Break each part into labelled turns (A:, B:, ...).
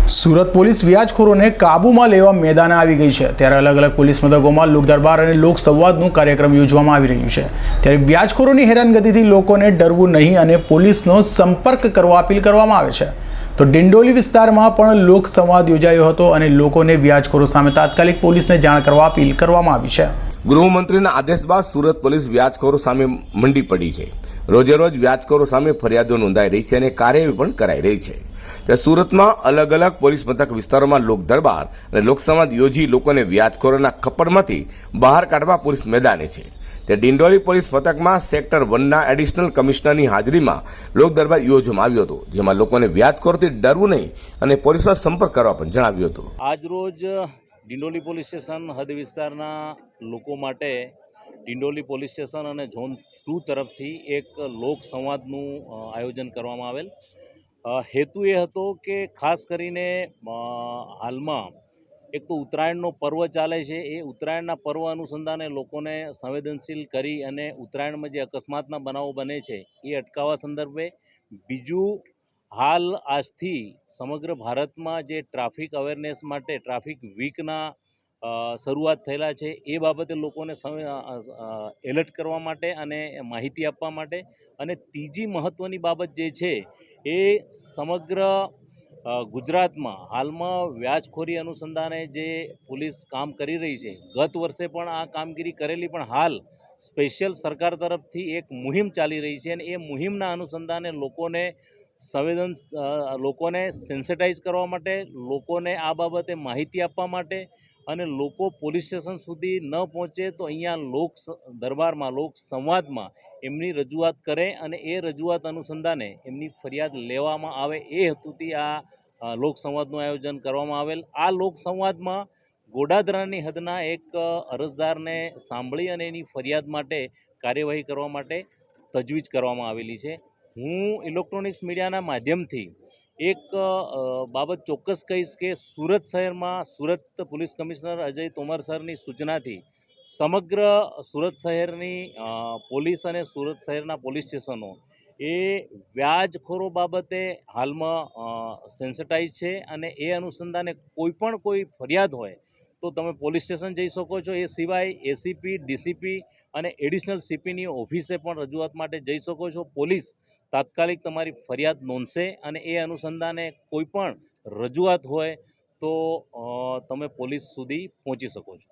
A: Surat police વ્યાજખોરોને કાબૂમાં લેવા મેદાને આવી ગઈ છે। ત્યારે અલગ અલગ પોલીસ મથકોમાં લોક દરબાર અને લોક સંવાદનું કાર્યક્રમ યોજવામાં આવી રહ્યું છે। ત્યારે વ્યાજખોરોની હેરાનગતિથી લોકોને ડરવું નહીં અને પોલીસનો સંપર્ક કરવા અપીલ કરવામાં આવે છે। તો ડિંડોલી વિસ્તારમાં પણ લોક સંવાદ યોજાયો હતો અને લોકોને વ્યાજખોરો સામે તાત્કાલિક પોલીસને જાણ કરવા અપીલ કરવામાં આવી છે।
B: ગૃહમંત્રીના આદેશ બાદ સુરત પોલીસ વ્યાજખોરો સામે મંડી પડી છે। રોજે રોજ વ્યાજખોરો સામે ફરિયાદો નોંધાઈ રહી છે અને કાર્યવાહી પણ કરાઈ રહી છે। ત્યારે સુરતમાં અલગ અલગ પોલીસ મથક વિસ્તારોમાં લોક દરબાર અને લોકસંવાદ યોજી લોકોને વ્યાજખોરોના ખપ્પડમાંથી બહાર કાઢવા પોલીસ મેદાને છે। ત્યારે ડિંડોલી પોલીસ મથકમાં સેક્ટર 1ના એડિશનલ કમિશનરની હાજરીમાં લોક દરબાર યોજવામાં આવ્યો હતો, જેમાં લોકોને વ્યાજખોરથી ડરવું નહીં અને પોલીસનો સંપર્ક કરવા પણ જણાવ્યું હતું।
C: આજ રોજ ડિંડોલી પોલીસ સ્ટેશન હદ વિસ્તારના લોકો માટે ડિંડોલી પોલીસ સ્ટેશન અને ઝોન 2 તરફથી એક લોક સંવાદનું આયોજન કરવામાં આવેલ। હેતુ એ હતો કે ખાસ કરીને હાલમાં એક તો ઉત્તરાયણનો પર્વ ચાલે છે, એ ઉત્તરાયણના પર્વ અનુસંધાને લોકોને સંવેદનશીલ કરી અને ઉત્તરાયણમાં જે અકસ્માતના બનાવો બને છે એ અટકાવવા સંદર્ભે, બીજું હાલ આજથી સમગ્ર ભારતમાં જે ટ્રાફિક અવેરનેસ માટે ટ્રાફિક વીકના શરૂઆત થયેલા છે એ બાબતે લોકોને એલર્ટ કરવા માટે અને માહિતી આપવા માટે, અને ત્રીજી મહત્ત્વની બાબત જે છે એ સમગ્ર ગુજરાતમાં હાલમાં વ્યાજખોરી અનુસંધાને જે પોલીસ કામ કરી રહી છે, ગત વર્ષે પણ આ કામગીરી કરેલી, પણ હાલ સ્પેશિયલ સરકાર તરફથી એક મુહિમ ચાલી રહી છે અને એ મુહિમના અનુસંધાને લોકોને સેન્સિટાઇઝ કરવા માટે, લોકોને આ બાબતે માહિતી આપવા માટે અને લોકો પોલીસ સ્ટેશન સુધી ન પહોંચે તો અહીંયા લોક દરબારમાં, લોક સંવાદમાં એમની રજૂઆત કરે અને એ રજૂઆત અનુસંધાને એમની ફરિયાદ લેવામાં આવે, એ હેતુથી આ લોક સંવાદનું આયોજન કરવામાં આવેલ। આ લોક સંવાદમાં ગોડાદરાની હદના એક અરજદારને સાંભળી અને એની ફરિયાદ માટે કાર્યવાહી કરવા માટે તજવીજ કરવામાં આવેલી છે। હું ઇલેક્ટ્રોનિક્સ મીડિયાના માધ્યમથી એક બાબત ચોક્કસ કહીશ કે સુરત શહેરમાં સુરત પોલીસ કમિશનર અજય તોમર સરની સૂચનાથી સમગ્ર સુરત શહેરની પોલીસ અને સુરત શહેરના પોલીસ સ્ટેશનો એ વ્યાજખોરો બાબતે હાલમાં સેન્સિટાઇઝ છે અને એ અનુસંધાને કોઈ ફરિયાદ હોય તો તમે પોલીસ સ્ટેશન જઈ શકો છો। એ સિવાય એસીપી, ડીસીપી અને એડિશનલ સીપીની ઓફિસે પણ રજૂઆત માટે જઈ શકો છો। પોલીસ તાત્કાલિક તમારી ફરિયાદ નોંધશે અને એ અનુસંધાને કોઈ પણ રજૂઆત હોય તો તમે પોલીસ સુધી પહોંચી શકો છો।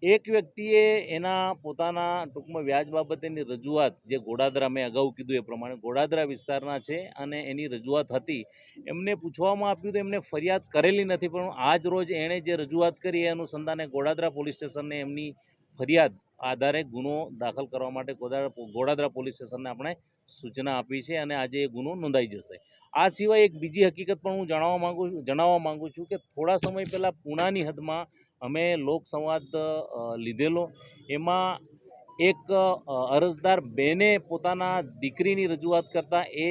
C: એક વ્યક્તિએ એના પોતાના ટૂંકમાં વ્યાજ બાબતેની રજૂઆત જે ગોડાદરા, મેં અગાઉ કીધું એ પ્રમાણે ગોડાદરા વિસ્તારના છે અને એની રજૂઆત હતી, એમને પૂછવામાં આપ્યું તો એમને ફરિયાદ કરેલી નથી, પણ આજ રોજ એણે જે રજૂઆત કરી એ અનુસંધાને ગોડાદરા પોલીસ સ્ટેશનને એમની ફરિયાદ આધારે ગુનો દાખલ કરવા માટે ગોડાદરા પોલીસ સ્ટેશનને આપણે સૂચના આપી છે અને આજે એ ગુનો નોંધાઈ જશે। આ સિવાય એક બીજી હકીકત પણ હું જણાવવા માગું છું કે થોડા સમય પહેલાં પૂનાની હદમાં અમે લોક સંવાદ લીધેલો, એમાં એક અરજદાર બેને પોતાના દીકરીની રજૂઆત કરતાં એ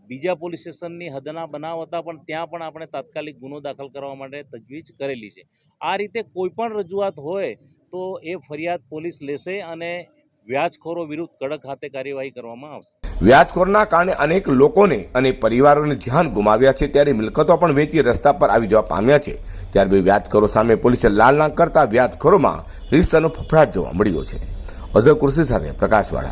C: બીજા પોલીસ સ્ટેશનની હદના બનાવ હતા, પણ ત્યાં પણ આપણે તાત્કાલિક ગુનો દાખલ કરવા માટે તજવીજ કરેલી છે। આ રીતે કોઈપણ રજૂઆત હોય તો એ ફરિયાદ પોલીસ લેશે અને વ્યાજખોરો વિરુદ્ધ કડક હાથે કાર્યવાહી કરવામાં આવશે।
B: વ્યાજખોરના કારણે અનેક લોકોને અને પરિવારોને જાન ગુમાવ્યા છે, ત્યારે મિલકતો પણ વેચી રસ્તા પર આવી જવા પામ્યા છે। ત્યારબાદ વ્યાજખોરો સામે પોલીસે લાલના કરતા વ્યાજખોરોમાં રીતસરનો ફફડાટ જોવા મળ્યો છે। અઝર કુર્સી સાથે પ્રકાશવાળા।